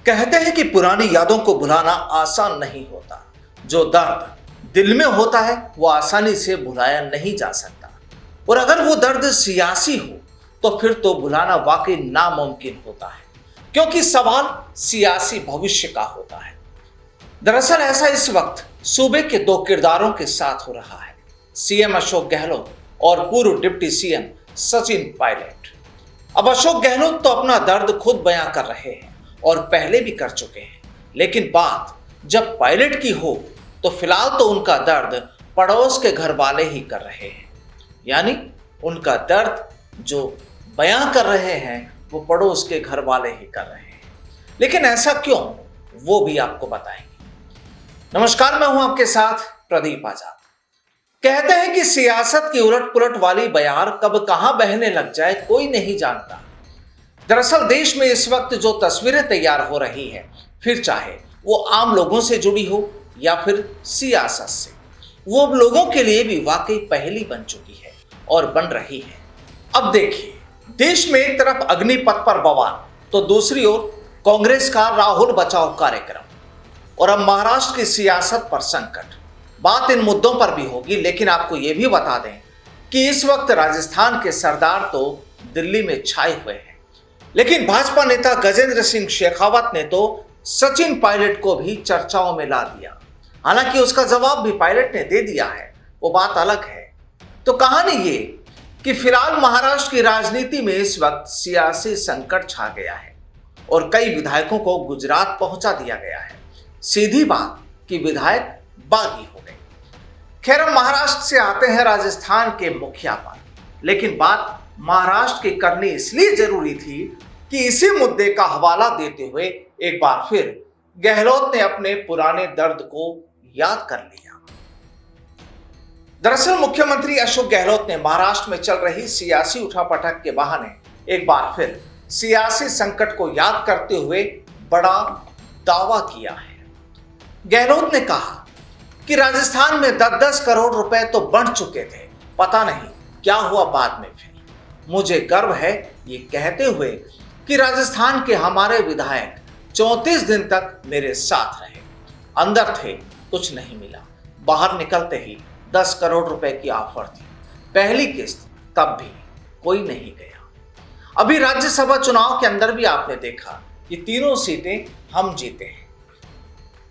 कहते हैं कि पुरानी यादों को भुलाना आसान नहीं होता। जो दर्द दिल में होता है वो आसानी से भुलाया नहीं जा सकता, और अगर वो दर्द सियासी हो तो फिर तो भुलाना वाकई नामुमकिन होता है, क्योंकि सवाल सियासी भविष्य का होता है। दरअसल ऐसा इस वक्त सूबे के दो किरदारों के साथ हो रहा है, सीएम अशोक गहलोत और पूर्व डिप्टी सीएम सचिन पायलट। अब अशोक गहलोत तो अपना दर्द खुद बयां कर रहे हैं और पहले भी कर चुके हैं, लेकिन बात जब पायलट की हो तो फिलहाल तो उनका दर्द पड़ोस के घर वाले ही कर रहे हैं। यानी उनका दर्द जो बयां कर रहे हैं वो पड़ोस के घर वाले ही कर रहे हैं। लेकिन ऐसा क्यों, वो भी आपको बताएंगे। नमस्कार, मैं हूं आपके साथ प्रदीप आजाद। कहते हैं कि सियासत की उलट पुलट वाली बयार कब कहां बहने लग जाए कोई नहीं जानता। दरअसल देश में इस वक्त जो तस्वीरें तैयार हो रही है, फिर चाहे वो आम लोगों से जुड़ी हो या फिर सियासत से, वो लोगों के लिए भी वाकई पहेली बन चुकी है और बन रही है। अब देखिए, देश में एक तरफ अग्निपथ पर बवाल तो दूसरी ओर कांग्रेस का राहुल बचाओ कार्यक्रम, और अब महाराष्ट्र की सियासत पर संकट। बात इन मुद्दों पर भी होगी, लेकिन आपको यह भी बता दें कि इस वक्त राजस्थान के सरदार तो दिल्ली में छाए हुए हैं, लेकिन भाजपा नेता गजेंद्र सिंह शेखावत ने तो सचिन पायलट को भी चर्चाओं में ला दिया। हालांकि उसका जवाब भी पायलट ने दे दिया है, वो बात अलग है। तो कहानी ये कि फिलहाल महाराष्ट्र की राजनीति में इस वक्त सियासी संकट छा गया है और कई विधायकों को गुजरात पहुंचा दिया गया है। सीधी बात कि विधायक बागी हो गए। खैर, हम महाराष्ट्र से आते हैं राजस्थान के मुखिया पर, लेकिन बात महाराष्ट्र की करनी इसलिए जरूरी थी कि इसी मुद्दे का हवाला देते हुए एक बार फिर गहलोत ने अपने पुराने दर्द को याद कर लिया। दरअसल मुख्यमंत्री अशोक गहलोत ने महाराष्ट्र में चल रही सियासी उठापटक के बहाने एक बार फिर सियासी संकट को याद करते हुए बड़ा दावा किया है। गहलोत ने कहा कि राजस्थान में 10-10 करोड़ रुपए तो बढ़ चुके थे, पता नहीं क्या हुआ बाद में। फिर मुझे गर्व है ये कहते हुए कि राजस्थान के हमारे विधायक 34 दिन तक मेरे साथ रहे। अंदर थे, कुछ नहीं मिला, बाहर निकलते ही 10 करोड़ रुपए की ऑफर थी, पहली किस्त, तब भी कोई नहीं गया। अभी राज्यसभा चुनाव के अंदर भी आपने देखा कि तीनों सीटें हम जीते हैं।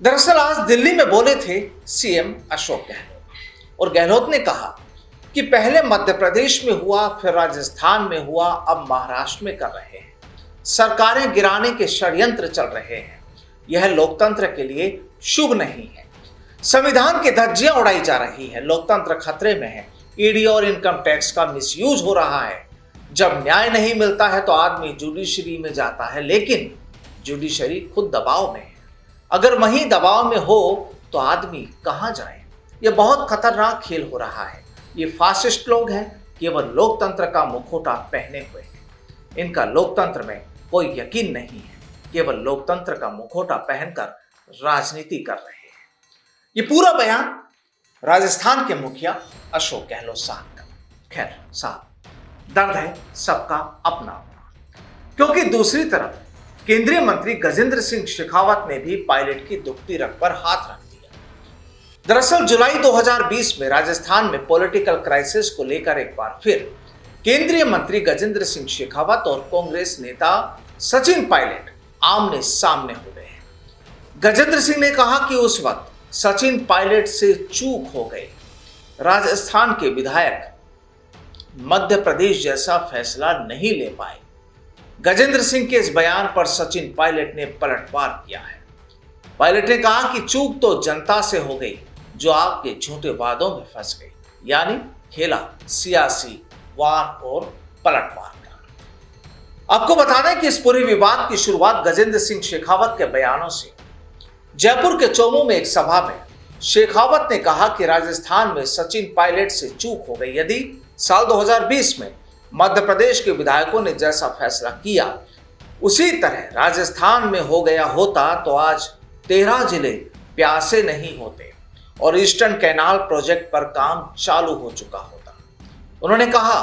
दरअसल आज दिल्ली में बोले थे सीएम अशोक गहलोत, और गहलोत ने कहा कि पहले मध्य प्रदेश में हुआ, फिर राजस्थान में हुआ, अब महाराष्ट्र में कर रहे हैं। सरकारें गिराने के षड्यंत्र चल रहे हैं, यह लोकतंत्र के लिए शुभ नहीं है। संविधान की धज्जियां उड़ाई जा रही है, लोकतंत्र खतरे में है। ईडी और इनकम टैक्स का मिसयूज हो रहा है। जब न्याय नहीं मिलता है तो आदमी जुडिशरी में जाता है, लेकिन जुडिशरी खुद दबाव में है। अगर वहीं दबाव में हो तो आदमी कहां जाए। यह बहुत खतरनाक खेल हो रहा है। ये फासिस्ट लोग हैं, केवल लोकतंत्र का मुखौटा पहने हुए हैं। इनका लोकतंत्र में कोई यकीन नहीं है, केवल लोकतंत्र का मुखौटा पहनकर राजनीति कर रहे हैं। ये पूरा बयान राजस्थान के मुखिया अशोक गहलोत साहब का। खैर साहब, दर्द है सबका अपना अपना, क्योंकि दूसरी तरफ केंद्रीय मंत्री गजेंद्र सिंह शेखावत ने भी पायलट की दुखती रग पर हाथ रख दिया। दरअसल जुलाई 2020 में राजस्थान में पॉलिटिकल क्राइसिस को लेकर एक बार फिर केंद्रीय मंत्री गजेंद्र सिंह शेखावत और कांग्रेस नेता सचिन पायलट आमने सामने हो गए हैं। गजेंद्र सिंह ने कहा कि उस वक्त सचिन पायलट से चूक हो गई। राजस्थान के विधायक मध्य प्रदेश जैसा फैसला नहीं ले पाए। गजेंद्र सिंह के इस बयान पर सचिन पायलट ने पलटवार किया है। पायलट ने कहा कि चूक तो जनता से हो गई जो आपके झूठे वादों में फंस गई। यानी खेला सियासी वार और पलटवार का। आपको बता दें कि इस पूरे विवाद की शुरुआत गजेंद्र सिंह शेखावत के बयानों से। जयपुर के चोमू में एक सभा में शेखावत ने कहा कि राजस्थान में सचिन पायलट से चूक हो गई। यदि साल 2020 में मध्य प्रदेश के विधायकों ने जैसा फैसला किया उसी तरह राजस्थान में हो गया होता तो आज 13 जिले प्यासे नहीं होते और ईस्टर्न कैनाल प्रोजेक्ट पर काम चालू हो चुका होता। उन्होंने कहा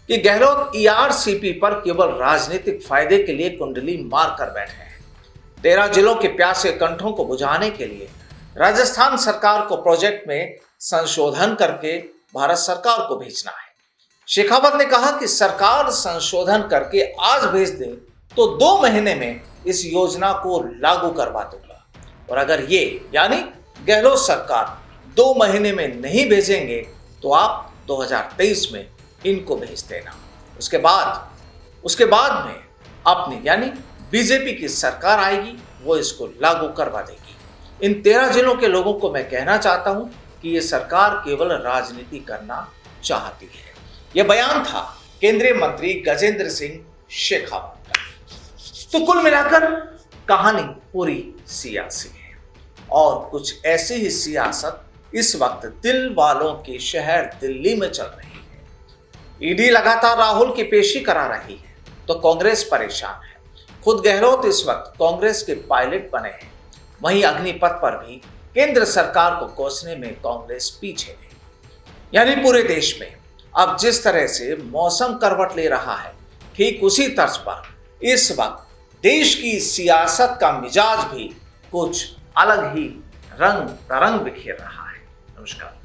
कि गहलोत ईआरसीपी पर केवल राजनीतिक फायदे के लिए कुंडली मार कर बैठे हैं। 13 जिलों के प्यासे कंठों को बुझाने के लिए राजस्थान सरकार को प्रोजेक्ट में संशोधन करके भारत सरकार को भेजना है। शेखावत ने कहा कि सरकार संशोधन करके आज भेज दे तो 2 महीने में इस योजना को लागू करवा दूंगा, और अगर ये यानी गहलोत सरकार 2 महीने में नहीं भेजेंगे तो आप 2023 में इनको भेज देना। उसके बाद में अपनी यानी बीजेपी की सरकार आएगी, वो इसको लागू करवा देगी। इन 13 जिलों के लोगों को मैं कहना चाहता हूं कि ये सरकार केवल राजनीति करना चाहती है। यह बयान था केंद्रीय मंत्री गजेंद्र सिंह शेखावत का। तो कुल मिलाकर कहानी पूरी सियासी है, और कुछ ऐसी ही सियासत इस वक्त दिल वालों के शहर दिल्ली में चल रही है। ईडी लगातार राहुल की पेशी करा रही है तो कांग्रेस परेशान है। खुद गहलोत इस वक्त कांग्रेस के पायलट बने हैं। वहीं अग्निपथ पर भी केंद्र सरकार को कोसने में कांग्रेस पीछे है। यानी पूरे देश में अब जिस तरह से मौसम करवट ले रहा है, ठीक उसी तर्ज पर इस वक्त देश की सियासत का मिजाज भी कुछ अलग ही रंग बिखेर रहा है। नमस्कार।